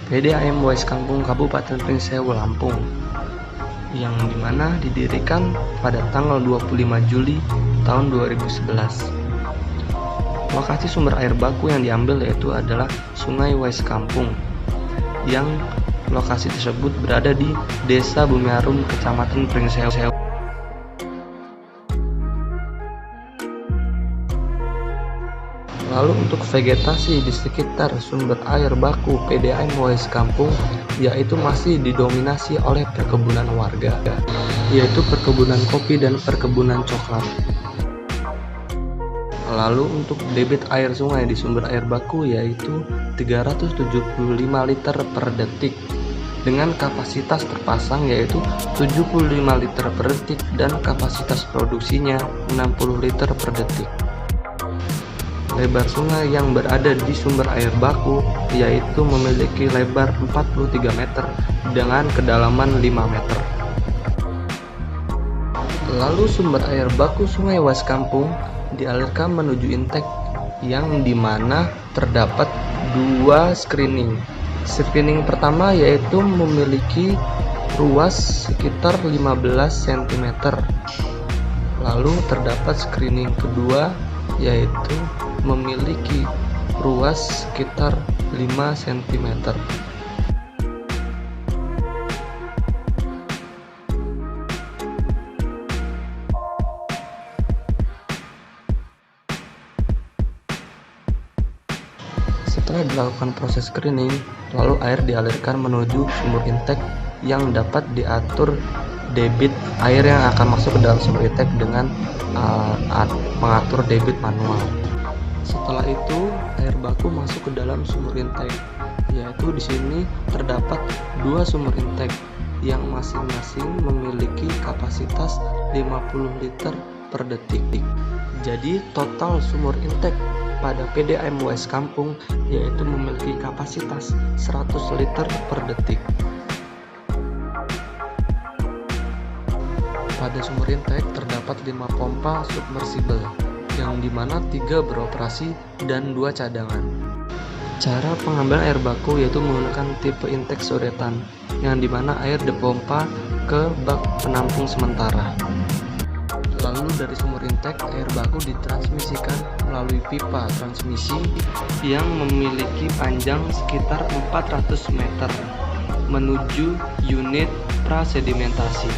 PDAM Wais Kampung Kabupaten Pringsewu, Lampung, yang dimana didirikan pada tanggal 25 Juli tahun 2011. Lokasi sumber air baku yang diambil yaitu adalah Sungai Wais Kampung, yang lokasi tersebut berada di Desa Bumiarum, Kecamatan Pringsewu. Lalu untuk vegetasi di sekitar sumber air baku PDAM Wais Kampung yaitu masih didominasi oleh perkebunan warga, yaitu perkebunan kopi dan perkebunan coklat. Lalu untuk debit air sungai di sumber air baku yaitu 375 liter per detik dengan kapasitas terpasang yaitu 75 liter per detik dan kapasitas produksinya 60 liter per detik. Lebar sungai yang berada di sumber air baku yaitu memiliki lebar 43 meter dengan kedalaman 5 meter. Lalu sumber air baku Sungai Wais Kampung dialirkan menuju intek yang dimana terdapat dua screening. Screening pertama yaitu memiliki ruas sekitar 15 cm. Lalu terdapat screening kedua yaitu memiliki ruas sekitar 5 cm. Setelah dilakukan proses screening, lalu air dialirkan menuju sumur intek yang dapat diatur debit air yang akan masuk ke dalam sumur intek dengan mengatur debit manual. Setelah itu, air baku masuk ke dalam sumur intek, yaitu di sini terdapat dua sumur intek yang masing-masing memiliki kapasitas 50 liter per detik. Jadi total sumur intek pada PDAM Wais Kampung yaitu memiliki kapasitas 100 liter per detik. Pada sumur intek terdapat 5 pompa submersible, yang dimana 3 beroperasi dan 2 cadangan. Cara pengambilan air baku yaitu menggunakan tipe intek sodetan, yang dimana air dipompa ke bak penampung sementara. Lalu dari sumur intek air baku ditransmisikan melalui pipa transmisi yang memiliki panjang sekitar 400 meter menuju unit prasedimentasi.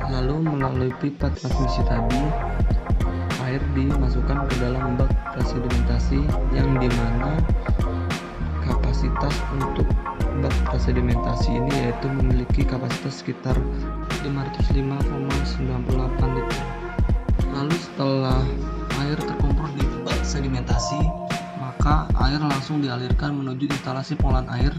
Lalu melalui pipa transmisi tadi, air dimasukkan ke dalam bak prasedimentasi yang dimana kapasitas untuk bak prasedimentasi ini yaitu memiliki kapasitas sekitar 505,98 liter. Lalu setelah air terkumpul di bak sedimentasi, maka air langsung dialirkan menuju instalasi pengolahan air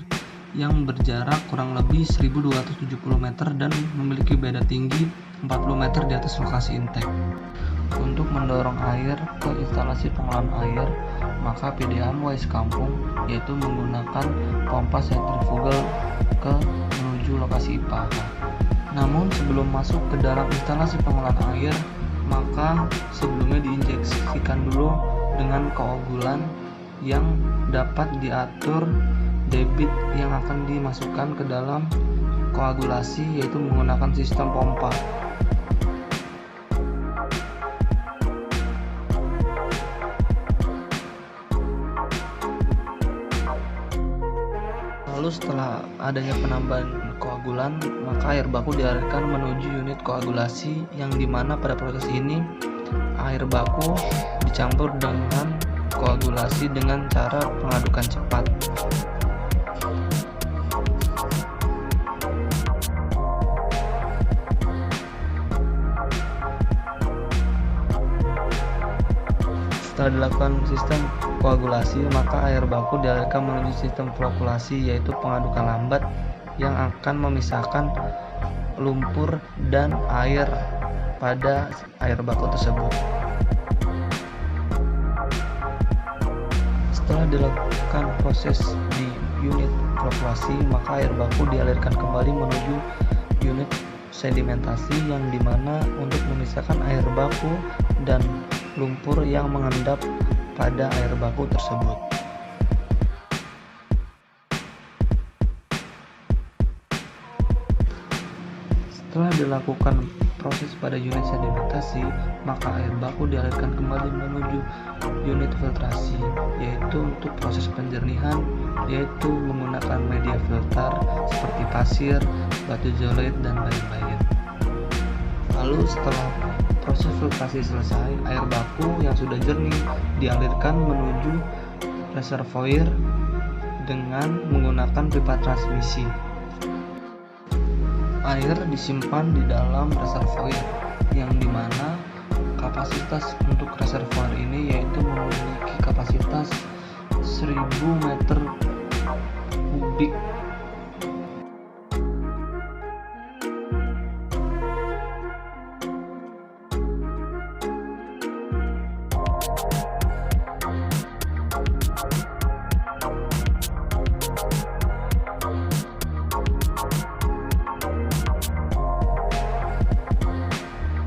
yang berjarak kurang lebih 1270 meter dan memiliki beda tinggi 40 meter di atas lokasi intek. Untuk mendorong air ke instalasi pengolahan air, maka PDAM Wais Kampung yaitu menggunakan pompa sentrifugal menuju lokasi IPA. Namun sebelum masuk ke dalam instalasi pengolahan air, maka sebelumnya diinjeksikan dulu dengan koagulan yang dapat diatur debit yang akan dimasukkan ke dalam koagulasi yaitu menggunakan sistem pompa. Lalu setelah adanya penambahan koagulan, maka air baku dialirkan menuju unit koagulasi yang dimana pada proses ini air baku dicampur dengan koagulasi dengan cara pengadukan cepat. Setelah dilakukan sistem koagulasi, maka air baku dialirkan menuju sistem flokulasi yaitu pengadukan lambat yang akan memisahkan lumpur dan air pada air baku tersebut. Setelah dilakukan proses di unit flokulasi, maka air baku dialirkan kembali menuju unit sedimentasi yang dimana untuk memisahkan air baku dan lumpur yang mengendap pada air baku tersebut. Setelah dilakukan proses pada unit sedimentasi, maka air baku dialirkan kembali menuju unit filtrasi, yaitu untuk proses penjernihan, yaitu menggunakan media filter seperti pasir, batu zolit, dan lain-lain. Lalu setelah proses filtrasi selesai, air baku yang sudah jernih dialirkan menuju reservoir dengan menggunakan pipa transmisi. Air disimpan di dalam reservoir yang dimana kapasitas untuk reservoir ini yaitu memiliki kapasitas 1000 meter kubik